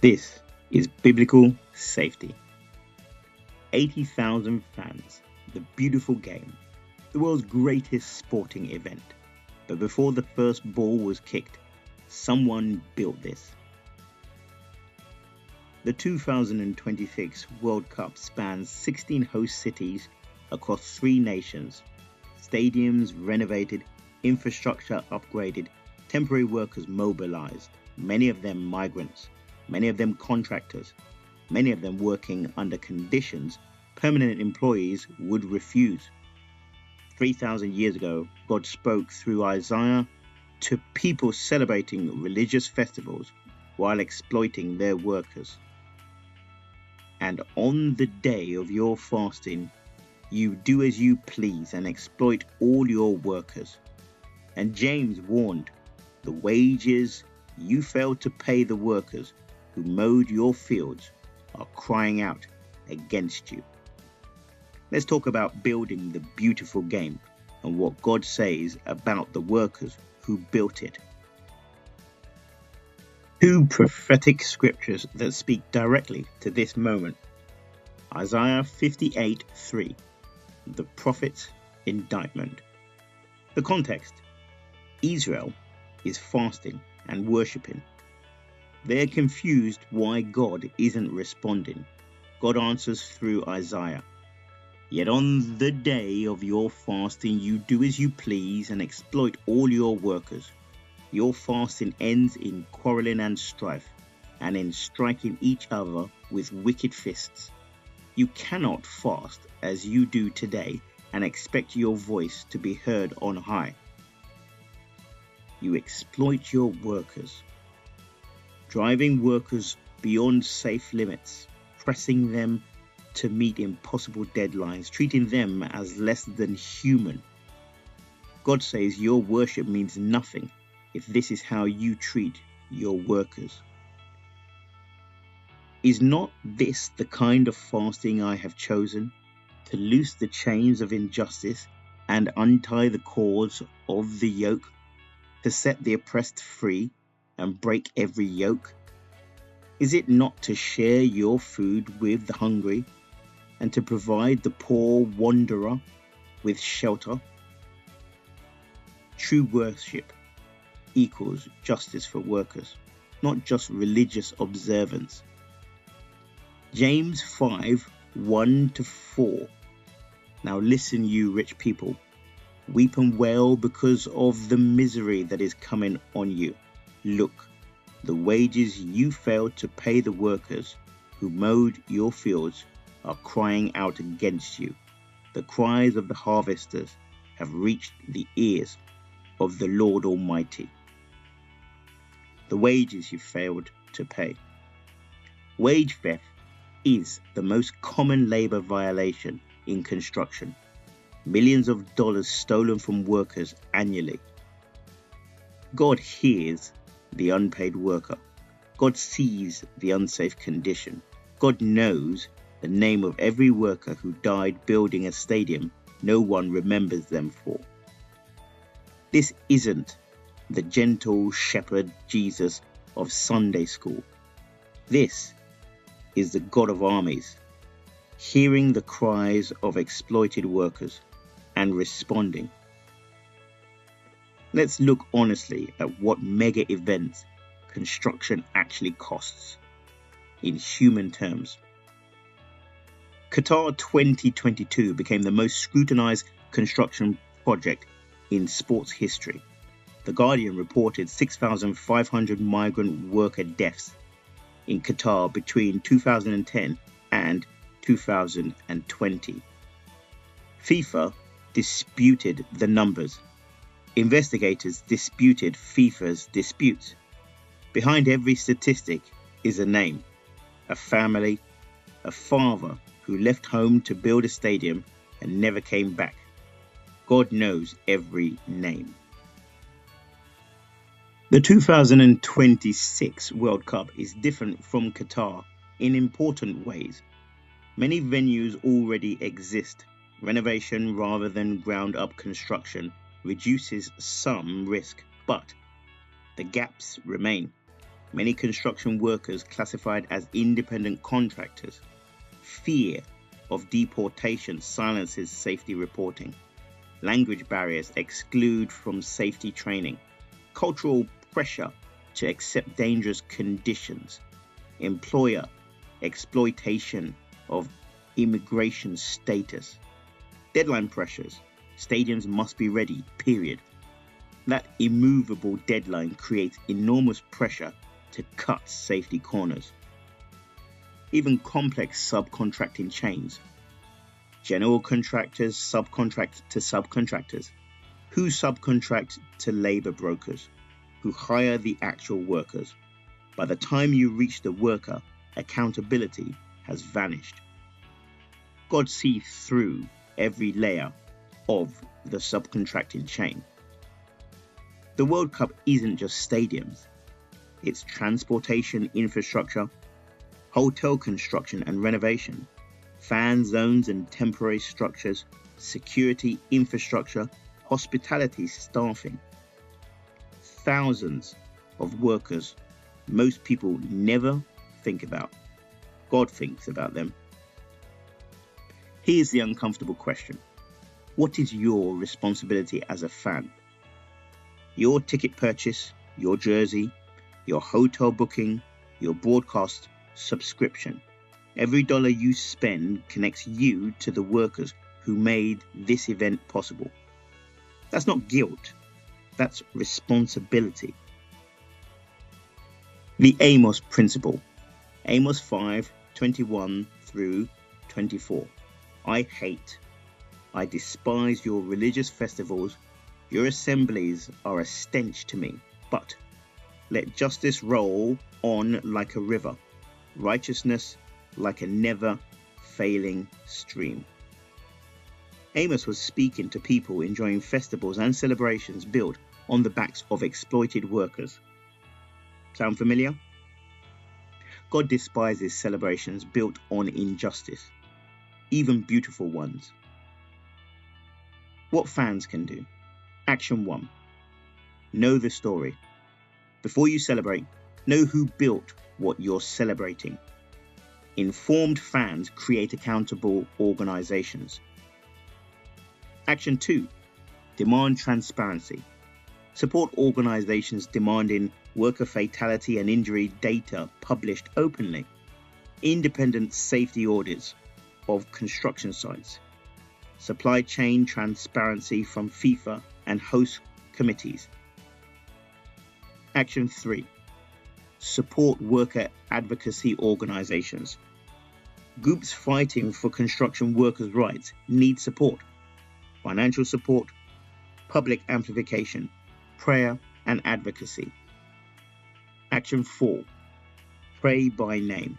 This is biblical safety. 80,000 fans, the beautiful game, the world's greatest sporting event. But before the first ball was kicked, someone built this. The 2026 World Cup spans 16 host cities across 3 nations. Stadiums renovated, infrastructure upgraded, temporary workers mobilized, many of them migrants, many of them contractors, many of them working under conditions permanent employees would refuse. 3,000 years ago, God spoke through Isaiah to people celebrating religious festivals while exploiting their workers. And on the day of your fasting, you do as you please and exploit all your workers. And James warned, the wages you failed to pay the workers who mowed your fields are crying out against you. Let's talk about building the beautiful game and what God says about the workers who built it. 2 prophetic scriptures that speak directly to this moment. Isaiah 58:3, the prophet's indictment. The context: Israel is fasting and worshipping. They're confused why God isn't responding. God answers through Isaiah. Yet on the day of your fasting, you do as you please and exploit all your workers. Your fasting ends in quarreling and strife, and in striking each other with wicked fists. You cannot fast as you do today and expect your voice to be heard on high. You exploit your workers, driving workers beyond safe limits, pressing them to meet impossible deadlines, treating them as less than human. God says your worship means nothing if this is how you treat your workers. Is not this the kind of fasting I have chosen, to loose the chains of injustice and untie the cords of the yoke, to set the oppressed free and break every yoke? Is it not to share your food with the hungry and to provide the poor wanderer with shelter? True worship equals justice for workers, not just religious observance. James 5:1-4. Now listen, you rich people. Weep and wail because of the misery that is coming on you. Look, the wages you failed to pay the workers who mowed your fields are crying out against you. The cries of the harvesters have reached the ears of the Lord Almighty. The wages you failed to pay. Wage theft is the most common labor violation in construction. Millions of dollars stolen from workers annually. God hears the unpaid worker. God sees the unsafe condition. God knows the name of every worker who died building a stadium no one remembers them for. This isn't the gentle shepherd Jesus of Sunday school. This is the God of armies, hearing the cries of exploited workers and responding. Let's look honestly at what mega events construction actually costs in human terms. Qatar 2022 became the most scrutinized construction project in sports history. The Guardian reported 6,500 migrant worker deaths in Qatar between 2010 and 2020. FIFA disputed the numbers. Investigators disputed FIFA's disputes. Behind every statistic is a name, a family, a father who left home to build a stadium and never came back. God knows every name. The 2026 World Cup is different from Qatar in important ways. Many venues already exist. Renovation rather than ground-up construction reduces some risk, but the gaps remain. Many construction workers classified as independent contractors. Fear of deportation silences safety reporting. Language barriers exclude from safety training. Cultural pressure to accept dangerous conditions. Employer exploitation of immigration status. Deadline pressures. Stadiums must be ready, period. That immovable deadline creates enormous pressure to cut safety corners. Even complex subcontracting chains. General contractors subcontract to subcontractors, who subcontract to labour brokers, who hire the actual workers. By the time you reach the worker, accountability has vanished. God sees through every layer of the subcontracting chain. The World Cup isn't just stadiums. It's transportation infrastructure, hotel construction and renovation, fan zones and temporary structures, security infrastructure, hospitality staffing. Thousands of workers most people never think about. God thinks about them. Here's the uncomfortable question. What is your responsibility as a fan? Your ticket purchase, your jersey, your hotel booking, your broadcast subscription. Every dollar you spend connects you to the workers who made this event possible. That's not guilt, that's responsibility. The Amos principle. Amos 5:21 through 24. I despise your religious festivals. Your assemblies are a stench to me. But let justice roll on like a river, righteousness like a never-failing stream. Amos was speaking to people enjoying festivals and celebrations built on the backs of exploited workers. Sound familiar? God despises celebrations built on injustice, even beautiful ones. What fans can do. Action 1. Know the story. Before you celebrate, know who built what you're celebrating. Informed fans create accountable organizations. Action 2. Demand transparency. Support organizations demanding worker fatality and injury data published openly. Independent safety audits of construction sites. Supply chain transparency from FIFA and host committees. Action 3. Support worker advocacy organizations. Groups fighting for construction workers' rights need support. Financial support, public amplification, prayer and advocacy. Action 4. Pray by name.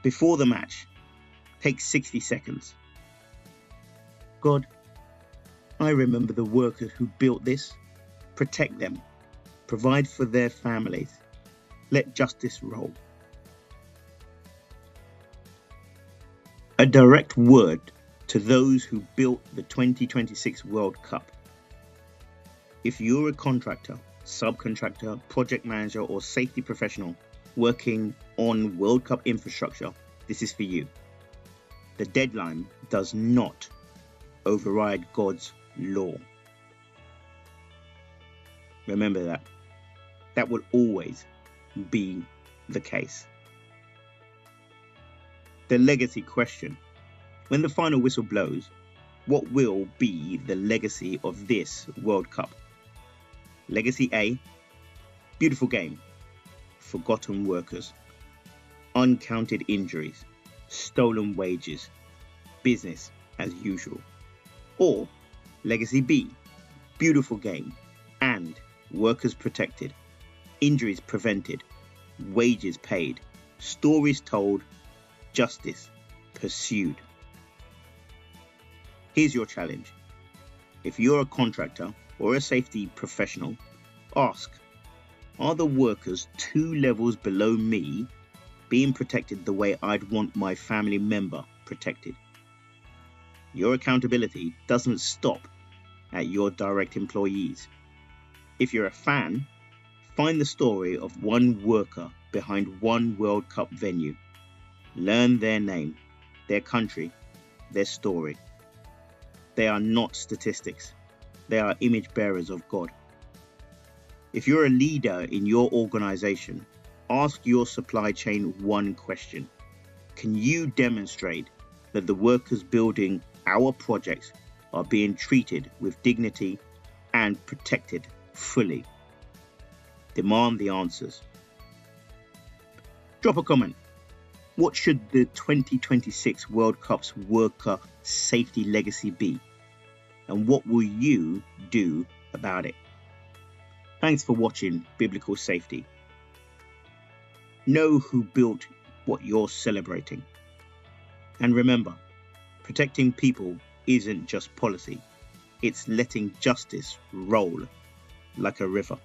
Before the match, take 60 seconds. God, I remember the workers who built this. Protect them. Provide for their families. Let justice roll. A direct word to those who built the 2026 World Cup. If you're a contractor, subcontractor, project manager, or safety professional working on World Cup infrastructure, this is for you. The deadline does not override God's law. Remember that. That will always be the case. The legacy question. When the final whistle blows, what will be the legacy of this World Cup? Legacy A, beautiful game, forgotten workers, uncounted injuries, stolen wages, business as usual. Or Legacy B, beautiful game and workers protected, injuries prevented, wages paid, stories told, justice pursued. Here's your challenge. If you're a contractor or a safety professional, ask, are the workers 2 levels below me being protected the way I'd want my family member protected? Your accountability doesn't stop at your direct employees. If you're a fan, Find the story of one worker behind one World Cup venue. Learn their name, their country, their story. They are not statistics. They are image bearers of God. If you're a leader in your organization, ask your supply chain one question. Can you demonstrate that the workers building our projects are being treated with dignity and protected fully? Demand the answers. Drop a comment. What should the 2026 World Cup's worker safety legacy be? And what will you do about it? Thanks for watching Biblical Safety. Know who built what you're celebrating. And remember, protecting people isn't just policy. It's letting justice roll like a river.